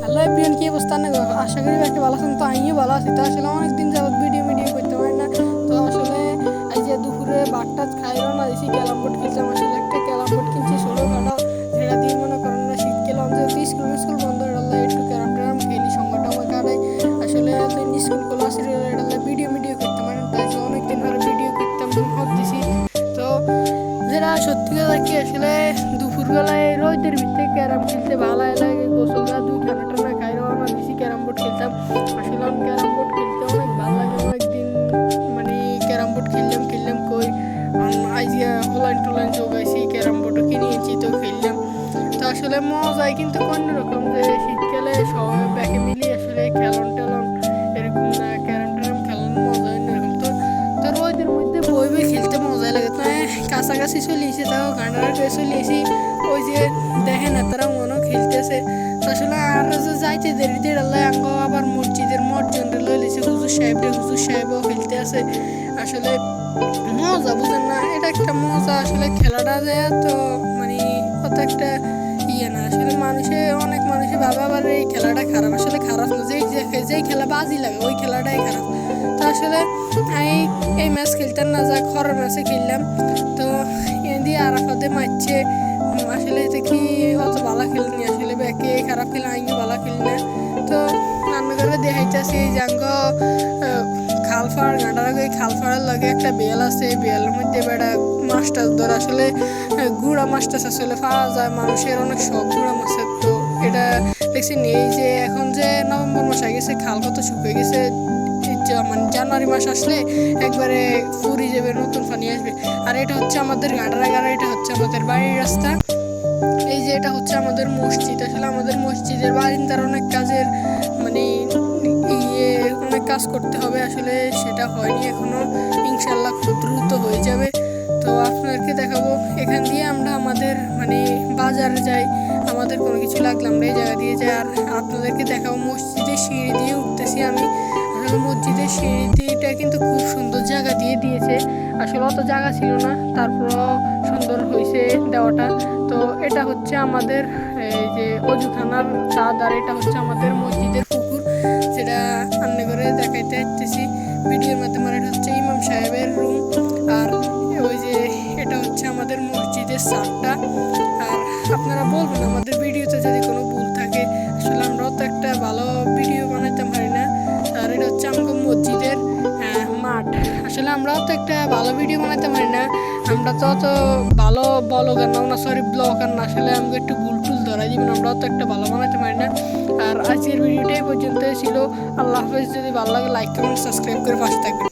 Hello everyone, কি অবস্থা? না আশা করি একটা ভালো আছেন। তো আমিও ভালো আছি। তো আসলে অনেকদিন যাবত ভিডিও করতে পারি না। তো আসলে এই যে দুপুরে বাটটা খাই না দিয়েছি, ক্যারাম বোর্ড খেলছিলাম। আসলে একটা ক্যারাম বোর্ড কিনছি ছোটোখাটো, যেটা দিয়ে মনে করেন না শীত গেলাম যেহেতু স্কুল বন্ধ হয়ে একটু ক্যারাম ট্যারাম খেলি, সঙ্গটা আমার কাটাই। আসলে স্কুল খোলা ছিল, এটা ভিডিও করতে পারি না। তাই অনেকদিন ধরে ভিডিও করতাম ভাবতেছি। তো যেটা সত্যি কথা কি, আসলে দুপুরবেলায় রোদের ভিতরে ক্যারাম খেলতে ভালো লাগে। গোসল গাদু ঠান্ডা ঠান্ডা খাই রওনা দিছি, ক্যারাম বোর্ড খেলতাম। আসলে আমি ক্যারাম বোর্ড খেলতে অনেক ভালো লাগে। অনেকদিন মানে ক্যারাম বোর্ড খেললাম কই আজকে অনলাইন টুলাইন যোগাইছি, ক্যারাম বোর্ডও কিনেছি, তো খেললাম। তো আসলে মজাই কিন্তু অন্যরকম, যে শীতকালে সবাই ব্যাকে মিলিয়ে আসলে খেলন টেলন এরকম না, ক্যারাম ট্যারাম খেলার মজা অন্যরকম। তো রোদের মধ্যে বই খেলতে মজা লাগে। তো কাছাকাছি চলে এসে তাও গান্ডারা চলে এসি, ওই যে দেখেন না তারা মনেও খেলতেছে। তো আসলে আর যাইতে দেরি দেরি আল্লাহ আঙ্গ আবার মসজিদের মসজিদ লই লিছে, হুজুর সাহেবও খেলতে আছে। আসলে মজা বুঝেন না, এটা একটা মজা। আসলে খেলাটা যায় তো মানে কত একটা ইয়ে না। আসলে অনেক মানুষে ভাবে আবার এই খেলাটা খারাপ। আসলে খারাপ না, যেই খেলা বাজি লাগে ওই খেলাটাই খারাপ। তো আসলে এই ম্যাচ খেলতাম না, যা খরার ম্যাচে খেললাম। তো দিয়ে আরাফাতে মারছে। আসলে দেখি অত ভালো খেলিনি, আসলে ব্যাকে খারাপ খেলে আইনি ভালো খেলি না। তো রান্নাঘরে দেখাইতেছি জাঙ্গ খালফাড় গাঁটার আগে খালফাড়ার লাগে একটা বেল আছে, এই বেলের মধ্যে বেড়া মাছ টাছ ধরে। আসলে গুঁড়া মাছ টাছ আসলে পাওয়া যায়, মানুষের অনেক শখ গুঁড়া মাছের। তো এটা দেখছি নেই যে এখন যে নভেম্বর মাস হয়ে গেছে, খাল কত শুকিয়ে গেছে। মানে জানুয়ারি মাস আসলে একবারে ফুরি যাবে, নতুন পানি আসবে। আর এটা হচ্ছে আমাদের গাঁটারা, এটা হচ্ছে আমাদের বাড়ির রাস্তা। এই যে এটা হচ্ছে আমাদের মসজিদ। আসলে আমাদের মসজিদের বারিন্দার অনেক কাজের মানে অনেক কাজ করতে হবে, আসলে সেটা হয়নি এখনো। ইনশাল্লাহ খুব দ্রুত হয়ে যাবে। তো আপনাদেরকে দেখাবো এখান দিয়ে আমরা আমাদের মানে বাজারে যাই, আমাদের কোনো কিছু লাগলে আমরা এই জায়গা দিয়ে যাই। আর আপনাদেরকে দেখাবো মসজিদের সিঁড়ি দিয়ে উঠতেছি আমি। আসলে মসজিদের সিঁড়িটা কিন্তু খুব সুন্দর জায়গা দিয়ে দিয়েছে। আসলে অত জায়গা ছিল না, তারপরও সুন্দর হয়েছে দেওয়াটা। তো এটা হচ্ছে আমাদের এই যে অজুখানার ছাদ, আর এটা হচ্ছে আমাদের মসজিদের পুকুর, যেটা রান্না করে দেখাইতে আসতেছি ভিডিওর মাধ্যমে। এটা হচ্ছে ইমাম সাহেবের রুম। আর ওই যে এটা হচ্ছে আমাদের মসজিদের ছাদটা। আর আপনারা বলবেন আমাদের ভিডিওতে যদি কোনো ভুল থাকে, আসলে আমরাও তো একটা ভালো ভিডিও বানাইতে পারি না। আর এটা হচ্ছে আমাদের মসজিদের মাঠ। আসলে আমরাও তো একটা ভালো ভিডিও বানাইতে পারি না, আমরা তো অত ভালো ব্লগার না, ব্লগার না। আসলে আমাকে একটু ভুল টুল ধরাই দিবেন, আমরাও তো একটা ভালো বানাইতে পারি না। আর আজকের ভিডিওটাই পর্যন্ত ছিল। আল্লাহ হাফেজ। যদি ভালো লাগে লাইক কমেন্ট সাবস্ক্রাইব করে পাশে থাকবেন।